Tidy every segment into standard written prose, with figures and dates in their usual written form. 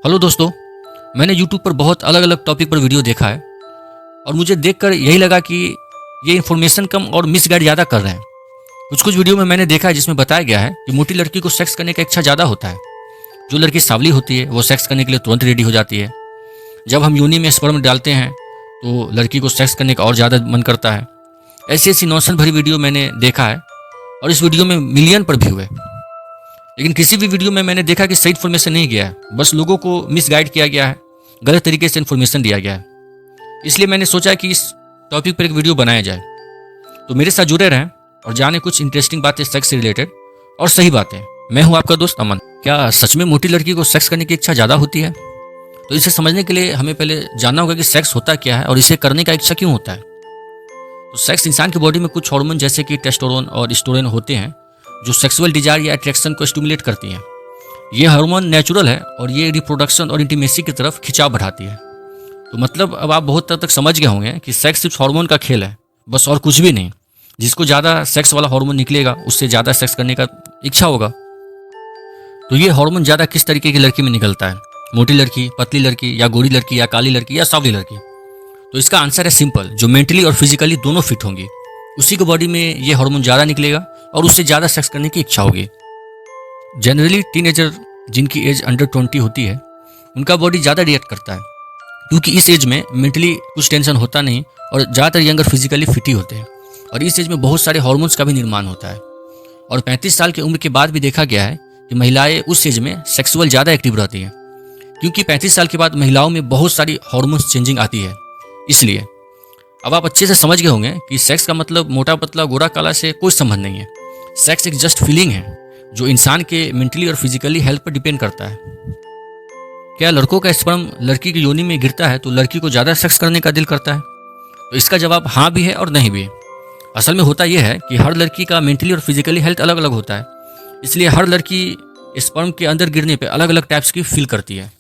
Hello दोस्तों, मैंने YouTube पर बहुत अलग अलग टॉपिक पर वीडियो देखा है और मुझे देखकर यही लगा कि ये इन्फॉर्मेशन कम और मिसगाइड ज़्यादा कर रहे हैं। कुछ वीडियो में मैंने देखा है जिसमें बताया गया है कि मोटी लड़की को सेक्स करने का इच्छा ज़्यादा होता है। जो लड़की सांवली होती है वो सेक्स करने के लिए तुरंत रेडी हो जाती है। जब हम योनि में स्पर्म डालते हैं तो लड़की को सेक्स करने का और ज़्यादा मन करता है। ऐसी ऐसी नॉनसेंस भरी वीडियो मैंने देखा है और इस वीडियो में मिलियन पर व्यू है। लेकिन किसी भी वीडियो में मैंने देखा कि सही इन्फॉर्मेशन नहीं गया है, बस लोगों को मिसगाइड किया गया है, गलत तरीके से इन्फॉर्मेशन दिया गया है। इसलिए मैंने सोचा कि इस टॉपिक पर एक वीडियो बनाया जाए। तो मेरे साथ जुड़े रहें और जाने कुछ इंटरेस्टिंग बातें सेक्स से रिलेटेड और सही बातें। मैं हूं आपका दोस्त अमन। क्या सच में मोटी लड़की को सेक्स करने की इच्छा ज़्यादा होती है? तो इसे समझने के लिए हमें पहले जानना होगा कि सेक्स होता क्या है और इसे करने का इच्छा क्यों होता है। तो सेक्स इंसान की बॉडी में कुछ हार्मोन जैसे कि टेस्टोस्टेरोन और एस्ट्रोजन होते हैं जो सेक्सुअल डिजायर या अट्रैक्शन को स्टिमुलेट करती हैं। ये हार्मोन नेचुरल है और ये रिप्रोडक्शन और इंटीमेसी की तरफ खिंचाव बढ़ाती है। तो मतलब अब आप बहुत तक समझ गए होंगे कि सेक्स सिर्फ हार्मोन का खेल है, बस और कुछ भी नहीं। जिसको ज़्यादा सेक्स वाला हार्मोन निकलेगा उससे ज़्यादा सेक्स करने का इच्छा होगा। तो ये हार्मोन ज़्यादा किस तरीके की लड़की में निकलता है? मोटी लड़की, पतली लड़की या गोरी लड़की या काली लड़की या सांवली लड़की? तो इसका आंसर है सिंपल, जो मेंटली और फिजिकली दोनों फिट होंगी उसी की बॉडी में ये हार्मोन ज़्यादा निकलेगा और उससे ज़्यादा सेक्स करने की इच्छा होगी। जनरली टीनेजर जिनकी एज अंडर 20 होती है उनका बॉडी ज़्यादा रिएक्ट करता है, क्योंकि इस एज में मेंटली कुछ टेंशन होता नहीं और ज़्यादातर यंगर फिजिकली फिट ही होते हैं। और इस एज में बहुत सारे हार्मोन्स का भी निर्माण होता है। और 35 साल की उम्र के बाद भी देखा गया है कि महिलाएं उस एज में सेक्सुअल ज़्यादा एक्टिव रहती हैं, क्योंकि 35 साल के बाद महिलाओं में बहुत सारी हार्मोन्स चेंजिंग आती है। इसलिए अब आप अच्छे से समझ गए होंगे कि सेक्स का मतलब मोटा पतला गोरा काला से कोई संबंध नहीं है। सेक्स एक जस्ट फीलिंग है जो इंसान के मेंटली और फिजिकली हेल्थ पर डिपेंड करता है। क्या लड़कों का स्पर्म लड़की की योनि में गिरता है तो लड़की को ज़्यादा सेक्स करने का दिल करता है? तो इसका जवाब हाँ भी है और नहीं भी है। असल में होता यह है कि हर लड़की का मेंटली और फिजिकली हेल्थ अलग अलग होता है, इसलिए हर लड़की स्पर्म के अंदर गिरने पर अलग अलग टाइप्स की फील करती है।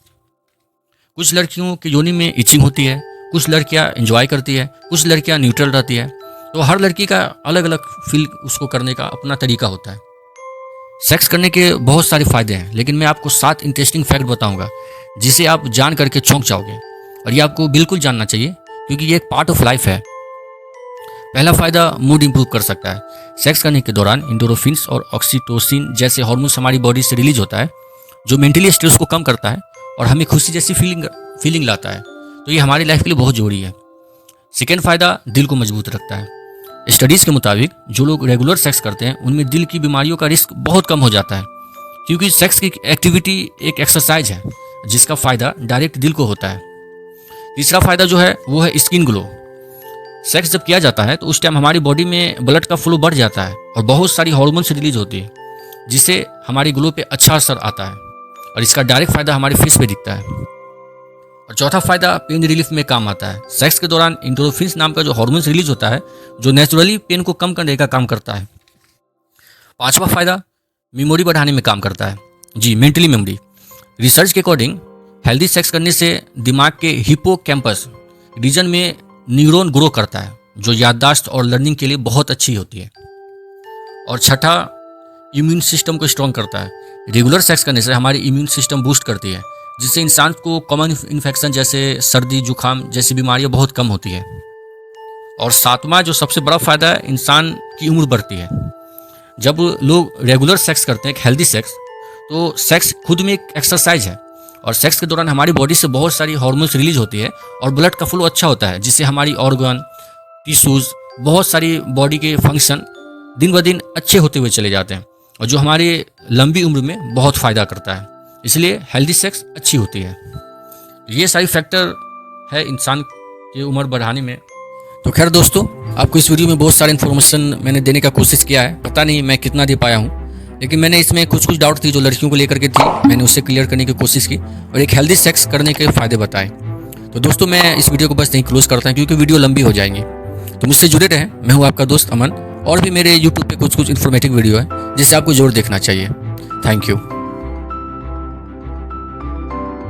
कुछ लड़कियों की योनि में इचिंग होती है, कुछ लड़कियां एंजॉय करती है, कुछ लड़कियां न्यूट्रल रहती है। तो हर लड़की का अलग अलग फील उसको करने का अपना तरीका होता है। सेक्स करने के बहुत सारे फायदे हैं, लेकिन मैं आपको 7 इंटरेस्टिंग फैक्ट बताऊंगा जिसे आप जान करके चौंक जाओगे। और ये आपको बिल्कुल जानना चाहिए क्योंकि ये एक पार्ट ऑफ लाइफ है। पहला फायदा, मूड इंप्रूव कर सकता है। सेक्स करने के दौरान एंडोर्फिन्स और ऑक्सीटोसिन जैसे हार्मोन्स हमारी बॉडी से रिलीज होता है जो मेंटली स्ट्रेस को कम करता है और हमें खुशी जैसी फीलिंग लाता है। तो ये हमारी लाइफ के लिए बहुत जरूरी है। सेकेंड फायदा, दिल को मजबूत रखता है। स्टडीज़ के मुताबिक जो लोग रेगुलर सेक्स करते हैं उनमें दिल की बीमारियों का रिस्क बहुत कम हो जाता है, क्योंकि सेक्स की एक्टिविटी एक एक्सरसाइज है जिसका फ़ायदा डायरेक्ट दिल को होता है। तीसरा फायदा जो है वो है स्किन ग्लो। सेक्स जब किया जाता है तो उस टाइम हमारी बॉडी में ब्लड का फ्लो बढ़ जाता है और बहुत सारी हार्मोन्स रिलीज होती है जिससे हमारी ग्लो पे अच्छा असर आता है और इसका डायरेक्ट फायदा हमारे फेस पे दिखता है। और चौथा फायदा, पेन रिलीफ में काम आता है। सेक्स के दौरान एंडोर्फिन्स नाम का जो हार्मोन्स रिलीज होता है जो नेचुरली पेन को कम करने का काम करता है। पांचवा फायदा, मेमोरी बढ़ाने में काम करता है। जी, मेंटली मेमोरी। रिसर्च के अकॉर्डिंग हेल्दी सेक्स करने से दिमाग के हिप्पोकैम्पस रीजन में न्यूरॉन ग्रो करता है जो याददाश्त और लर्निंग के लिए बहुत अच्छी होती है। और छठा, इम्यून सिस्टम को स्ट्रॉन्ग करता है। रेगुलर सेक्स करने से हमारी इम्यून सिस्टम बूस्ट करती है जिससे इंसान को कॉमन इन्फेक्शन जैसे सर्दी जुकाम जैसी बीमारियां बहुत कम होती है। और सातवां जो सबसे बड़ा फायदा है, इंसान की उम्र बढ़ती है। जब लोग रेगुलर सेक्स करते हैं, एक हेल्दी सेक्स, तो सेक्स खुद में एक एक्सरसाइज है और सेक्स के दौरान हमारी बॉडी से बहुत सारी हार्मोन्स रिलीज होती है और ब्लड का फ्लो अच्छा होता है जिससे हमारी ऑर्गन, टिश्यूज़, बहुत सारी बॉडी के फंक्शन दिन ब दिन अच्छे होते हुए चले जाते हैं और जो हमारे लंबी उम्र में बहुत फ़ायदा करता है। इसलिए हेल्दी सेक्स अच्छी होती है। ये सारी फैक्टर है इंसान की उम्र बढ़ाने में। तो खैर दोस्तों, आपको इस वीडियो में बहुत सारी इन्फॉर्मेशन मैंने देने का कोशिश किया है। पता नहीं मैं कितना दे पाया हूँ, लेकिन मैंने इसमें कुछ डाउट थी जो लड़कियों को लेकर के थी, मैंने उससे क्लियर करने की कोशिश की और एक हेल्दी सेक्स करने के फ़ायदे बताए। तो दोस्तों, मैं इस वीडियो को बस यहीं क्लोज करता हूँ क्योंकि वीडियो लंबी हो जाएंगी। तो मुझसे जुड़े रहें। मैं हूँ आपका दोस्त अमन और भी मेरे यूट्यूब पर कुछ इन्फॉर्मेटिव वीडियो है जिसे आपको जरूर देखना चाहिए। Thank you.